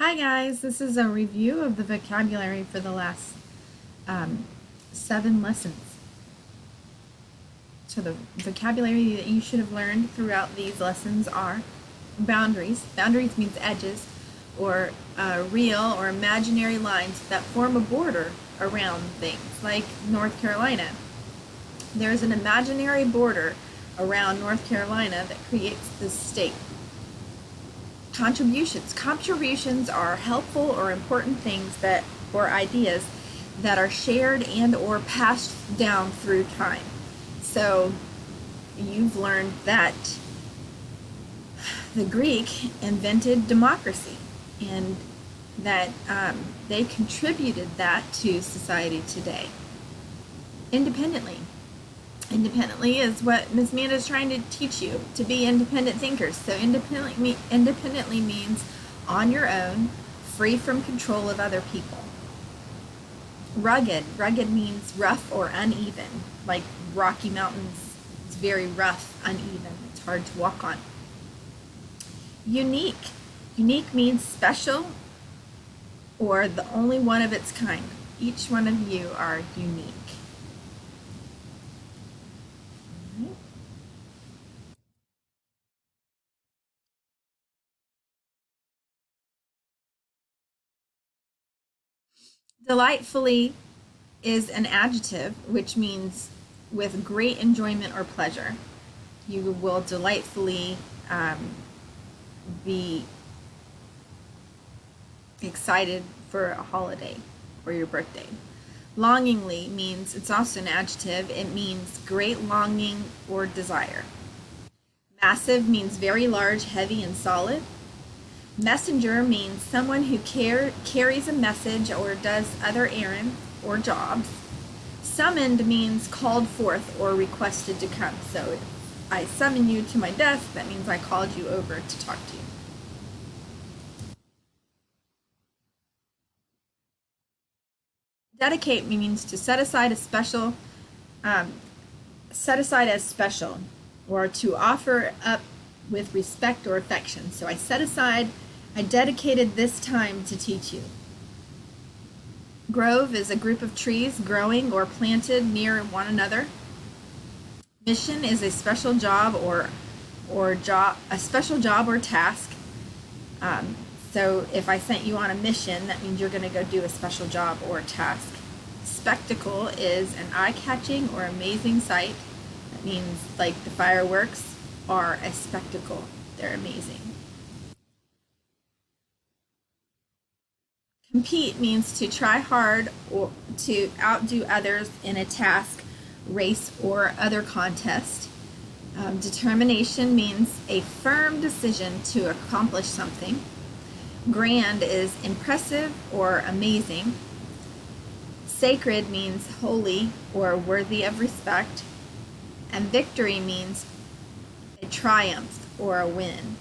Hi guys, this is a review of the vocabulary for the last 7 lessons. So the vocabulary that you should have learned throughout these lessons are boundaries. Boundaries means edges or real or imaginary lines that form a border around things, like North Carolina. There's an imaginary border around North Carolina that creates this state. Contributions. Contributions are helpful or important things or ideas that are shared and or passed down through time. So you've learned that the Greek invented democracy and that they contributed that to society today independently. Independently is what Ms. Manda is trying to teach you, to be independent thinkers. So independently means on your own, free from control of other people. Rugged. Rugged means rough or uneven, like Rocky Mountains. It's very rough, uneven. It's hard to walk on. Unique. Unique means special or the only one of its kind. Each one of you are unique. Delightfully is an adjective, which means with great enjoyment or pleasure. You will delightfully be excited for a holiday or your birthday. Longingly means, it's also an adjective, it means great longing or desire. Massive means very large, heavy, and solid. Messenger means someone who carries a message or does other errands or jobs. Summoned means called forth or requested to come. So if I summon you to my desk, that means I called you over to talk to you. Dedicate means to set aside as special, or to offer up with respect or affection. So I dedicated this time to teach you. Grove is a group of trees growing or planted near one another. Mission is a special job or task. So if I sent you on a mission, that means you're going to go do a special job or task. Spectacle is an eye-catching or amazing sight. That means like the fireworks are a spectacle. They're amazing. Compete means to try hard or to outdo others in a task, race, or other contest. Determination means a firm decision to accomplish something. Grand is impressive or amazing. Sacred means holy or worthy of respect. And victory means a triumph or a win.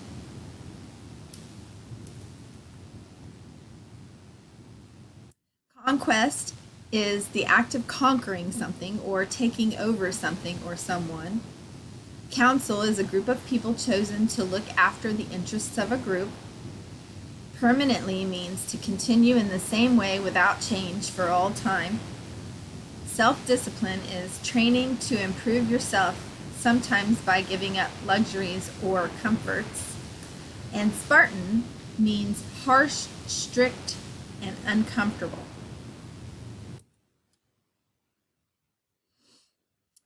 Conquest is the act of conquering something or taking over something or someone. Council is a group of people chosen to look after the interests of a group. Permanently means to continue in the same way without change for all time. Self-discipline is training to improve yourself, sometimes by giving up luxuries or comforts. And Spartan means harsh, strict, and uncomfortable.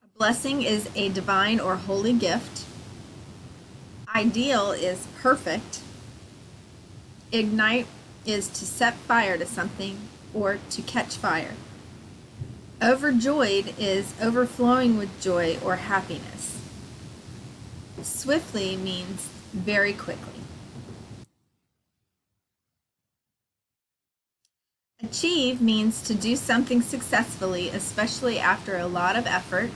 A blessing is a divine or holy gift. Ideal is perfect. Ignite is to set fire to something or to catch fire. Overjoyed is overflowing with joy or happiness. Swiftly means very quickly. Achieve means to do something successfully, especially after a lot of effort.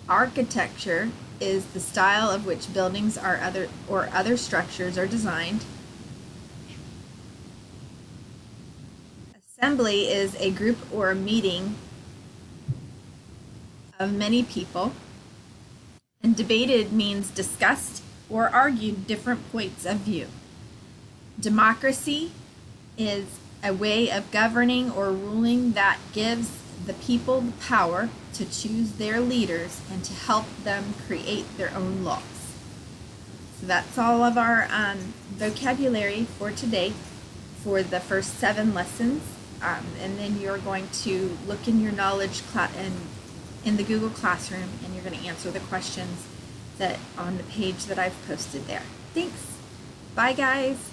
Architecture is the style of which buildings or other structures are designed. Assembly is a group or a meeting of many people. And debated means discussed or argued different points of view. Democracy is a way of governing or ruling that gives the people the power to choose their leaders and to help them create their own laws. So that's all of our vocabulary for today for the first 7 lessons. And then you're going to look in your knowledge in the Google Classroom, and you're going to answer the questions that on the page that I've posted there. Thanks. Bye, guys.